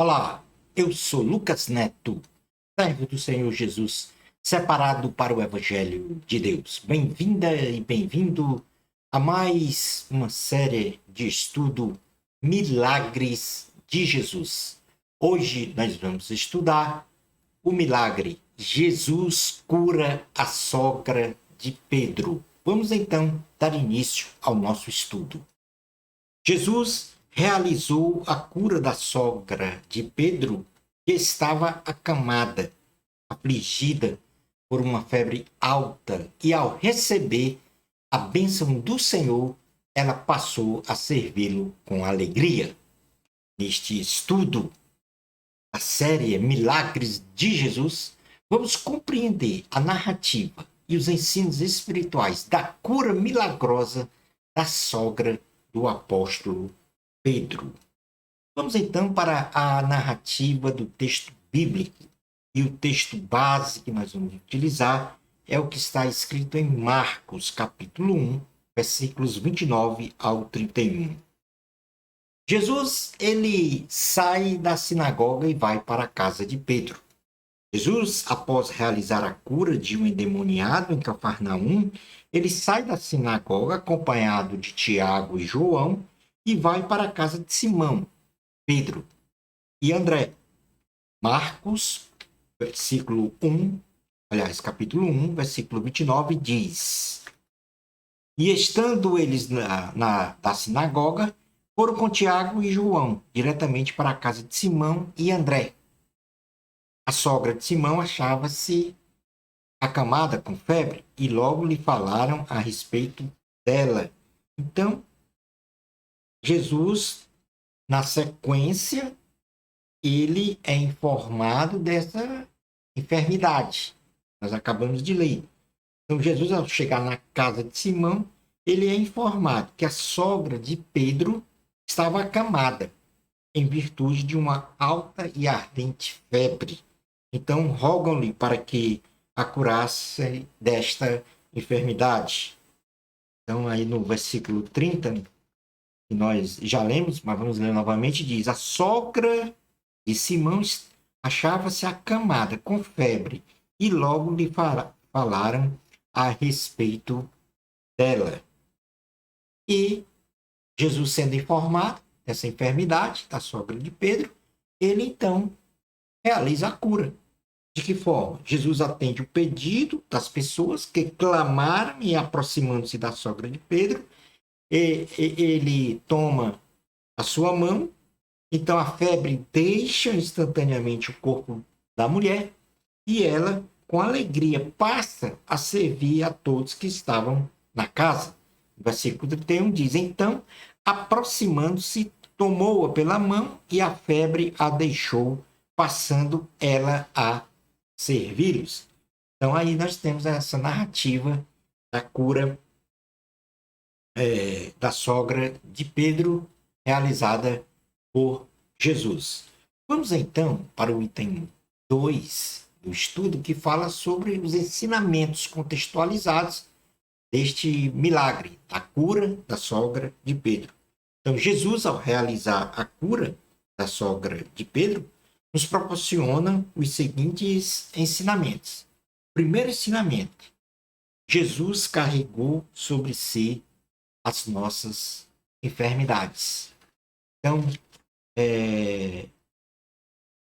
Olá, eu sou Lucas Neto, servo do Senhor Jesus, separado para o Evangelho de Deus. Bem-vinda e bem-vindo a mais uma série de estudo Milagres de Jesus. Hoje nós vamos estudar o milagre Jesus cura a sogra de Pedro. Vamos então dar início ao nosso estudo. Jesus realizou a cura da sogra de Pedro, que estava acamada, afligida por uma febre alta, e ao receber a bênção do Senhor, ela passou a servi-lo com alegria. Neste estudo da série Milagres de Jesus, vamos compreender a narrativa e os ensinos espirituais da cura milagrosa da sogra do apóstolo Pedro. Vamos então para a narrativa do texto bíblico. E o texto base que nós vamos utilizar é o que está escrito em Marcos, capítulo 1, versículos 29 ao 31. Jesus, ele sai da sinagoga e vai para a casa de Pedro. Jesus, após realizar a cura de um endemoniado em Cafarnaum, ele sai da sinagoga acompanhado de Tiago e João e vai para a casa de Simão, Pedro e André. Marcos, capítulo 1, versículo 29, diz: E estando eles da sinagoga, foram com Tiago e João, diretamente para a casa de Simão e André. A sogra de Simão achava-se acamada com febre, e logo lhe falaram a respeito dela. Então, Jesus, na sequência, ele é informado dessa enfermidade. Nós acabamos de ler. Então, Jesus, ao chegar na casa de Simão, ele é informado que a sogra de Pedro estava acamada, em virtude de uma alta e ardente febre. Então, rogam-lhe para que a curasse desta enfermidade. Então, aí no versículo 30, que nós já lemos, mas vamos ler novamente, diz: A sogra de Simão achava-se acamada com febre, e logo lhe falaram a respeito dela. E Jesus, sendo informado dessa enfermidade da sogra de Pedro, ele então realiza a cura. De que forma? Jesus atende o pedido das pessoas que clamaram e aproximando-se da sogra de Pedro, ele toma a sua mão, então a febre deixa instantaneamente o corpo da mulher e ela, com alegria, passa a servir a todos que estavam na casa. O versículo 31 diz: Então, aproximando-se, tomou-a pela mão e a febre a deixou, passando ela a servi-los. Então, aí nós temos essa narrativa da cura da sogra de Pedro, realizada por Jesus. Vamos então para o item 2 do estudo, que fala sobre os ensinamentos contextualizados deste milagre, da cura da sogra de Pedro. Então, Jesus, ao realizar a cura da sogra de Pedro, nos proporciona os seguintes ensinamentos. Primeiro ensinamento: Jesus carregou sobre si as nossas enfermidades. Então,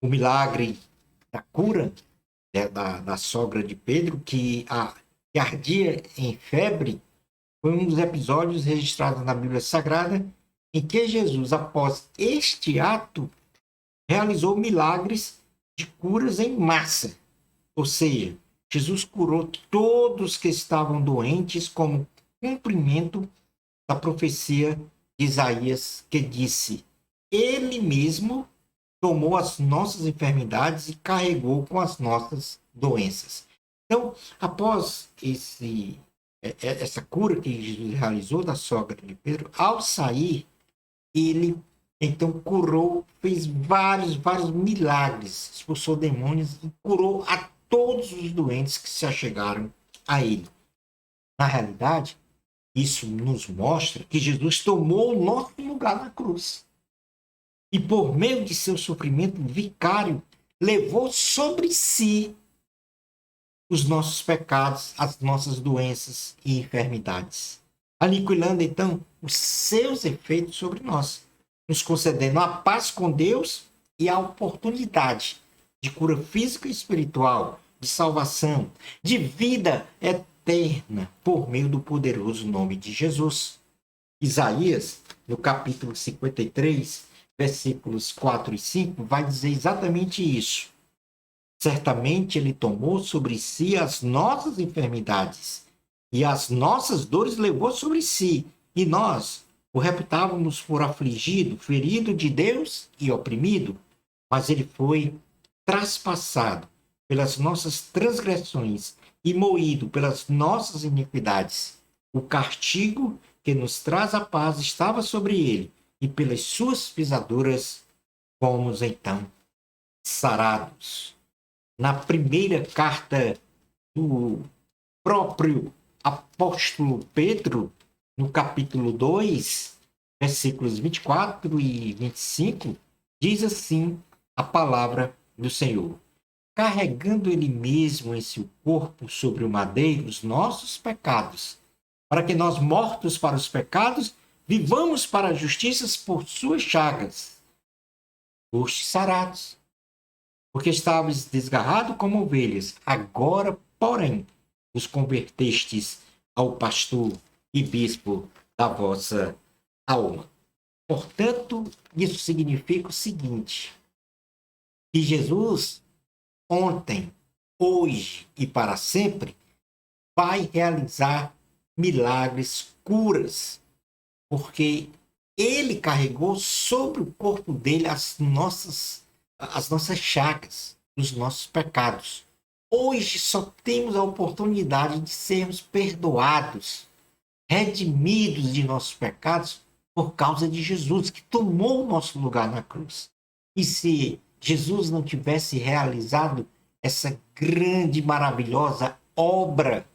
o milagre da cura da sogra de Pedro, que ardia em febre, foi um dos episódios registrados na Bíblia Sagrada em que Jesus, após este ato, realizou milagres de curas em massa. Ou seja, Jesus curou todos que estavam doentes como cumprimento da profecia de Isaías, que disse: Ele mesmo tomou as nossas enfermidades e carregou com as nossas doenças. Então, após essa cura que Jesus realizou da sogra de Pedro, ao sair, ele então curou, fez vários milagres, expulsou demônios e curou a todos os doentes que se achegaram a ele. Na realidade, isso nos mostra que Jesus tomou o nosso lugar na cruz. e por meio de seu sofrimento vicário, levou sobre si os nossos pecados, as nossas doenças e enfermidades, aniquilando então os seus efeitos sobre nós, nos concedendo a paz com Deus e a oportunidade de cura física e espiritual, de salvação, de vida eterna por meio do poderoso nome de Jesus. Isaías, no capítulo 53, versículos 4 e 5, vai dizer exatamente isso. Certamente ele tomou sobre si as nossas enfermidades e as nossas dores levou sobre si. E nós o reputávamos por afligido, ferido de Deus e oprimido. Mas ele foi traspassado pelas nossas transgressões e moído pelas nossas iniquidades. O castigo que nos traz a paz estava sobre ele, e pelas suas pisaduras fomos então sarados. Na primeira carta do próprio apóstolo Pedro, no capítulo 2, versículos 24 e 25, diz assim a palavra do Senhor: carregando ele mesmo em seu corpo sobre o madeiro os nossos pecados, para que nós, mortos para os pecados, vivamos para a justiça. Por suas chagas fostes sarados, porque estavas desgarrado como ovelhas, agora, porém, vos convertestes ao pastor e bispo da vossa alma. Portanto, isso significa o seguinte: que Jesus, ontem, hoje e para sempre, vai realizar milagres, curas, porque ele carregou sobre o corpo dele as nossas chagas, os nossos pecados. Hoje só temos a oportunidade de sermos perdoados, redimidos de nossos pecados por causa de Jesus, que tomou o nosso lugar na cruz. E se Jesus não tivesse realizado essa grande, maravilhosa obra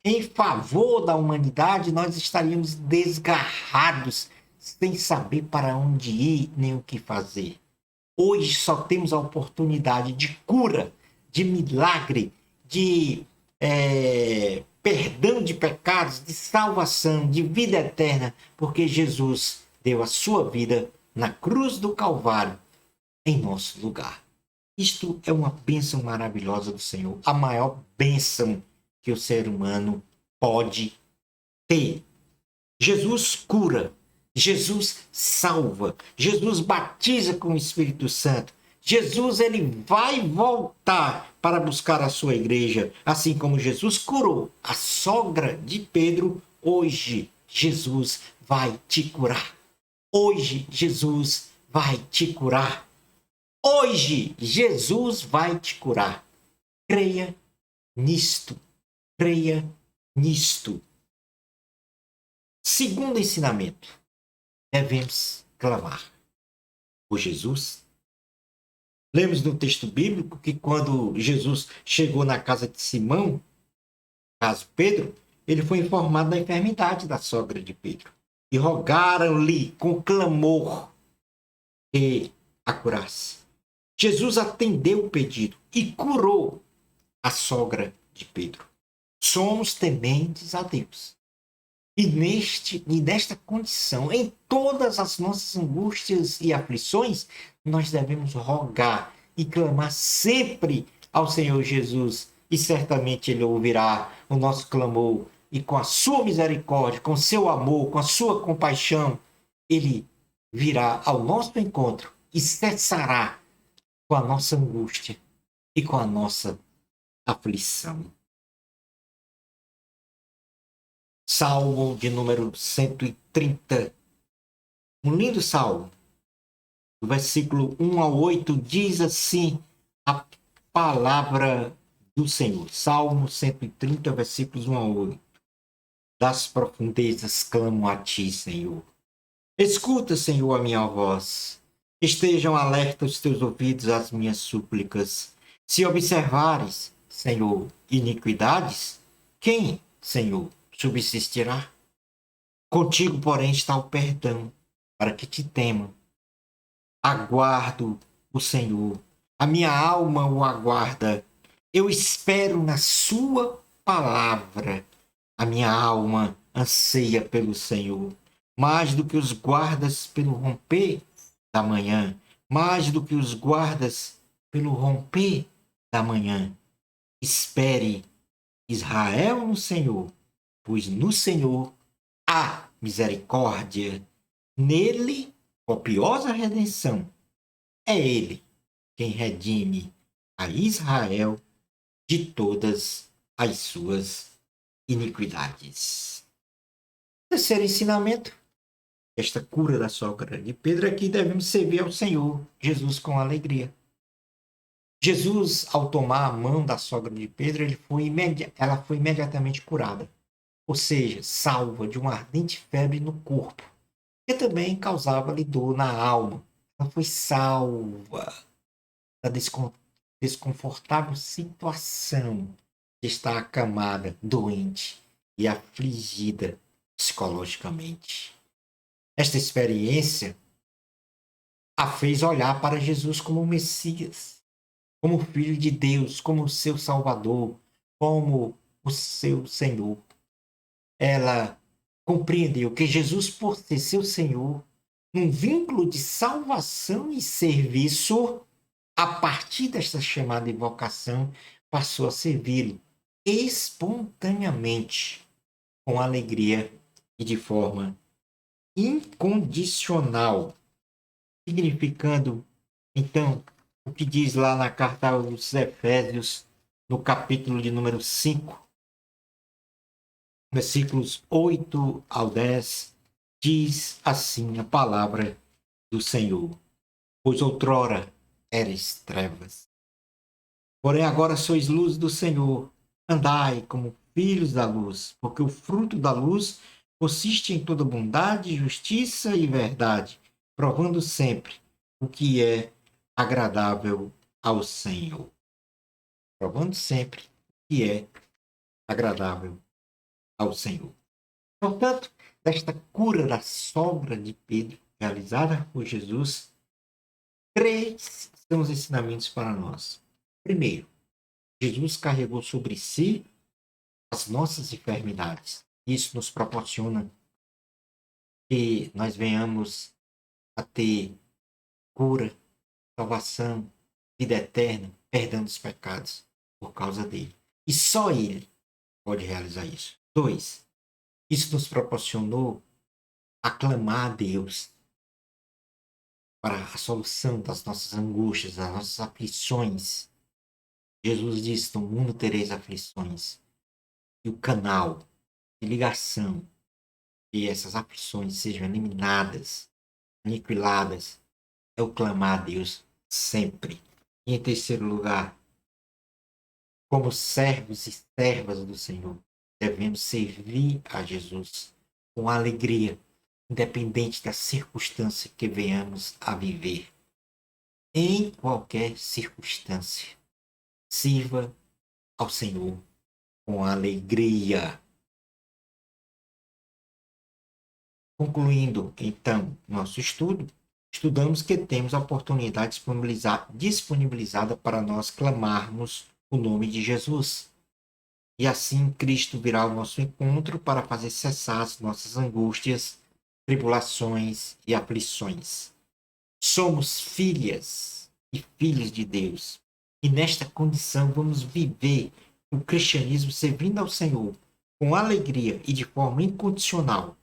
em favor da humanidade, nós estaríamos desgarrados, sem saber para onde ir nem o que fazer. Hoje só temos a oportunidade de cura, de milagre, de perdão de pecados, de salvação, de vida eterna, porque Jesus deu a sua vida na cruz do Calvário em nosso lugar. Isto é uma bênção maravilhosa do Senhor, a maior bênção que o ser humano pode ter. Jesus cura, Jesus salva, Jesus batiza com o Espírito Santo. Jesus, ele vai voltar para buscar a sua igreja, assim como Jesus curou a sogra de Pedro. Hoje Jesus vai te curar. Hoje Jesus vai te curar. Hoje Jesus vai te curar. Creia nisto. Creia nisto. Segundo ensinamento, devemos clamar por Jesus. Lemos no texto bíblico que quando Jesus chegou na casa de Simão, caso Pedro, ele foi informado da enfermidade da sogra de Pedro. E rogaram-lhe com clamor que a curasse. Jesus atendeu o pedido e curou a sogra de Pedro. Somos tementes a Deus. E nesta condição, em todas as nossas angústias e aflições, nós devemos rogar e clamar sempre ao Senhor Jesus. E certamente Ele ouvirá o nosso clamor. E com a sua misericórdia, com o seu amor, com a sua compaixão, Ele virá ao nosso encontro e cessará com a nossa angústia e com a nossa aflição. Salmo de número 130. Um lindo salmo. Do versículo 1 ao 8 diz assim a palavra do Senhor. Salmo 130, versículos 1 ao 8. Das profundezas clamo a ti, Senhor. Escuta, Senhor, a minha voz. Estejam alertas os teus ouvidos às minhas súplicas. Se observares, Senhor, iniquidades, quem, Senhor, subsistirá? Contigo, porém, está o perdão, para que te temam. Aguardo o Senhor. A minha alma o aguarda. Eu espero na sua palavra. A minha alma anseia pelo Senhor, mais do que os guardas pelo romper da manhã, mais do que os guardas pelo romper da manhã. Espere, Israel, no Senhor, pois no Senhor há misericórdia. Nele, copiosa redenção. É ele quem redime a Israel de todas as suas iniquidades. Terceiro ensinamento, esta cura da sogra de Pedro é que devemos servir ao Senhor Jesus com alegria. Jesus, ao tomar a mão da sogra de Pedro, ela foi imediatamente curada, ou seja, salva de uma ardente febre no corpo, que também causava-lhe dor na alma. Ela foi salva da desconfortável situação de estar acamada, doente e afligida psicologicamente. Esta experiência a fez olhar para Jesus como o Messias, como o Filho de Deus, como o seu Salvador, como o seu Senhor. Ela compreendeu que Jesus, por ser seu Senhor, num vínculo de salvação e serviço, a partir desta chamada e vocação, passou a servi-lo espontaneamente, com alegria e de forma incondicional, significando, então, o que diz lá na carta aos Efésios, no capítulo de número 5, versículos 8 ao 10, diz assim a palavra do Senhor: pois outrora eres trevas, porém agora sois luz do Senhor. Andai como filhos da luz, porque o fruto da luz consiste em toda bondade, justiça e verdade, provando sempre o que é agradável ao Senhor. Provando sempre o que é agradável ao Senhor. Portanto, desta cura da sogra de Pedro, realizada por Jesus, três são os ensinamentos para nós. Primeiro, Jesus carregou sobre si as nossas enfermidades. Isso nos proporciona que nós venhamos a ter cura, salvação, vida eterna, perdão dos pecados por causa dele. E só ele pode realizar isso. Dois, isso nos proporcionou aclamar a Deus para a solução das nossas angústias, das nossas aflições. Jesus disse: no mundo tereis aflições. E o canal de ligação que essas aflições sejam eliminadas, aniquiladas, é o clamar a Deus sempre. E em terceiro lugar, como servos e servas do Senhor, devemos servir a Jesus com alegria, independente da circunstância que venhamos a viver. Em qualquer circunstância, sirva ao Senhor com alegria. Concluindo, então, nosso estudo, estudamos que temos a oportunidade disponibilizada para nós clamarmos o nome de Jesus. E assim Cristo virá ao nosso encontro para fazer cessar as nossas angústias, tribulações e aflições. Somos filhas e filhos de Deus. E nesta condição vamos viver o cristianismo servindo ao Senhor com alegria e de forma incondicional.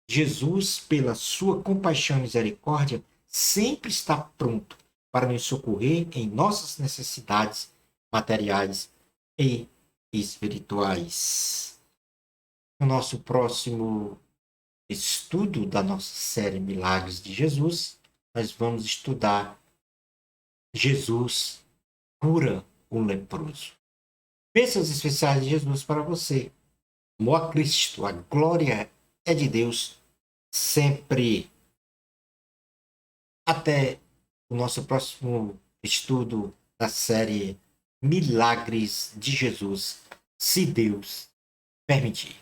Jesus, pela sua compaixão e misericórdia, sempre está pronto para nos socorrer em nossas necessidades materiais e espirituais. No nosso próximo estudo da nossa série Milagres de Jesus, nós vamos estudar Jesus cura o leproso. Bênçãos especiais de Jesus para você. Amor a Cristo, a glória é de Deus sempre. Até o nosso próximo estudo da série Milagres de Jesus, se Deus permitir.